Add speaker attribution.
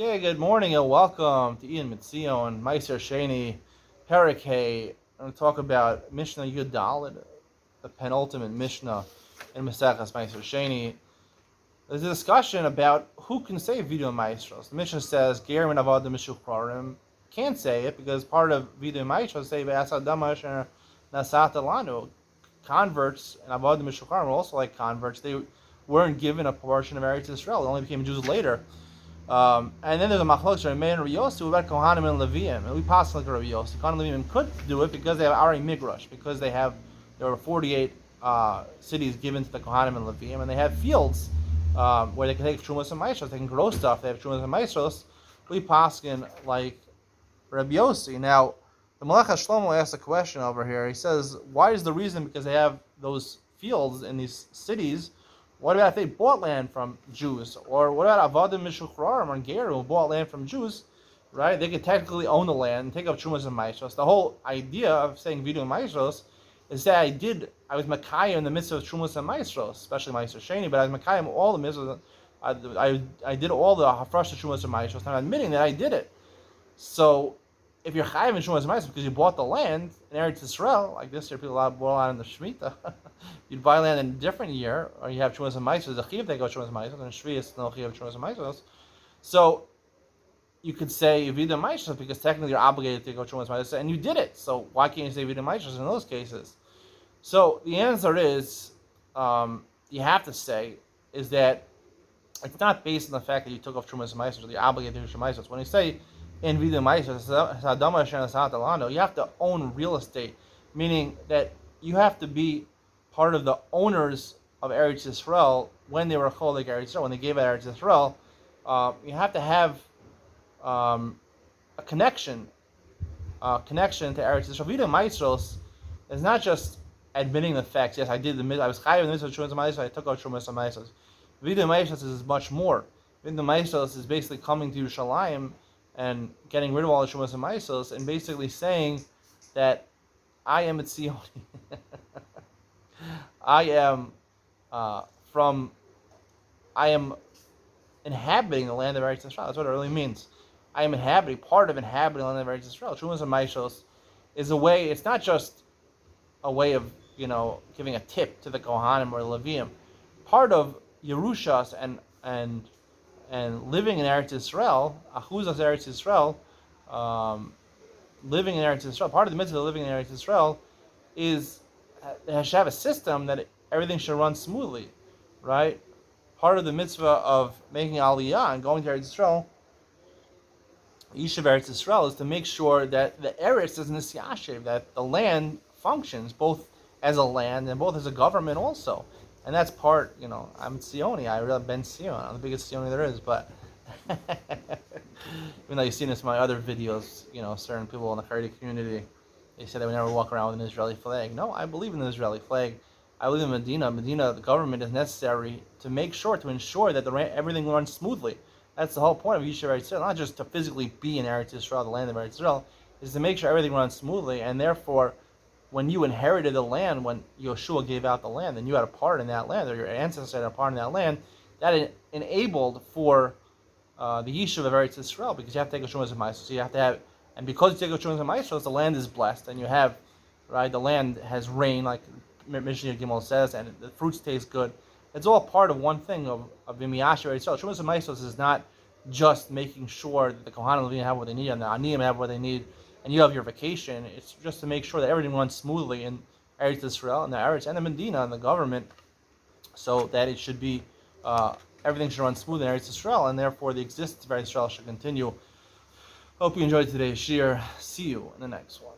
Speaker 1: Okay, good morning and welcome to Iyun and Maaser Sheni, Parakeh. I'm going to talk about Mishnah Yud Daled, the penultimate Mishnah in Maseches Maaser Sheni. There's a discussion about who can say Vidu Maestros. The Mishnah says Gerim and Avodim Mishuchrarim can't say it because part of Vidu Maestros say V'asadamash and Nasat Lanu. Converts and Avodim Mishuchrarim were also like converts. They weren't given a portion of Eretz Yisrael. They only became Jews later. And then there's a machlokes Rabbi Meir and Rabbi Yossi about Kohanim and Leviim, and we pass like Rabbi Yossi. Kohanim and Leviim could do it because they have Ari Migrash, because there were 48 cities given to the Kohanim and Leviim, and they have fields where they can take Trumas and Maestros, they can grow stuff. They have Trumas and Maestros. We pass like Rabbi Yossi. Now, the Melech Shlomo asks a question over here. He says, "Why is the reason because they have those fields in these cities?" What about if they bought land from Jews? Or what about Avadim Mishuchrarim or Gerim who bought land from Jews? Right? They could technically own the land and take up Trumas and Maestros. The whole idea of saying Vidu and Maestros is that I was Makayim in the midst of Trumas and Maestros, especially Maaser Sheni, but I was Makayim all the mitzvahs. I did all the Hafresh of Trumas and Maestros, and I'm admitting that I did it. So, if you're Chayiv in Trumas and Maestros because you bought the land in Eretz Yisrael, like this year people bought land in the Shemitah, you'd buy land in a different year, or you have Trumas and Maestros, the Chiv they go Trumas and Maestros, and Shvi is no Chiv Trumas and Maestros. So, you could say Vida Maestros because technically you're obligated to go Trumas and Maestros, and you did it. So, why can't you say Vida Maestros in those cases? So, the answer is, you have to say, is that it's not based on the fact that you took off Trumas and Maestros, or you're obligated to do Trumas and Maestros. When you say in Vida Maestros, you have to own real estate, meaning that you have to be part of the owners of Eretz Yisrael when they were called like Eretz Yisrael, when they gave out Eretz Yisrael. You have to have a connection to Eretz Yisrael. Vida Maestros is not just admitting the facts. Yes, I was chayav in the midst of Trumas and Maestros. I took out Trumas and Maestros. Vida Maestros is much more. Vida Maestros is basically coming to Yerushalayim and getting rid of all the Trumas and Maestros and basically saying that I am a Tzioni. I am inhabiting the land of Eretz Yisrael. That's what it really means. I am part of inhabiting the land of Eretz Yisrael. Trumas and Maestros is a way. It's not just a way of giving a tip to the Kohanim or the Leviim. Part of Yerushas and living in Eretz Yisrael, Achuzas Eretz Yisrael, living in Eretz Yisrael. Part of the mitzvah of living in Eretz Yisrael is it should have a system that everything should run smoothly, right? Part of the mitzvah of making Aliyah and going to Eretz Yisrael, Yishuv Eretz Yisrael, is to make sure that the Eretz is Nisyashiv, that the land functions both as a land and both as a government also. And that's part, I'm Tzioni, I really Ben Tzion, I'm the biggest Tzioni there is, but even though you've seen this in my other videos, certain people in the Haredi community, they say they would never walk around with an Israeli flag. No, I believe in the Israeli flag. I believe in Medina. Medina, the government is necessary to ensure that everything runs smoothly. That's the whole point of Yishuv Eretz Yisrael, not just to physically be in Eretz Yisrael, the land of Eretz Yisrael, is to make sure everything runs smoothly, and therefore, when you inherited the land, when Yeshua gave out the land, and you had a part in that land, or your ancestors had a part in that land, that enabled for the Yishuv of Eretz Yisrael, because you have to take a Trumas and Maestros. So you have to have, and because you take a Trumas and Maestros, the land is blessed, and you have, right, the land has rain, like Mishnah Gimel says, and the fruits taste good. It's all part of one thing of V'miyasher Eretz Yisrael. Trumas and Maestros is not just making sure that the Kohanim and Leviim have what they need, and the Aniyim have what they need, and you have your vacation. It's just to make sure that everything runs smoothly in Eretz Yisrael and the Eretz and the Medina and the government, so that it should be everything should run smooth in Eretz Yisrael, and therefore the existence of Eretz Yisrael should continue. Hope you enjoyed today's shir. See you in the next one.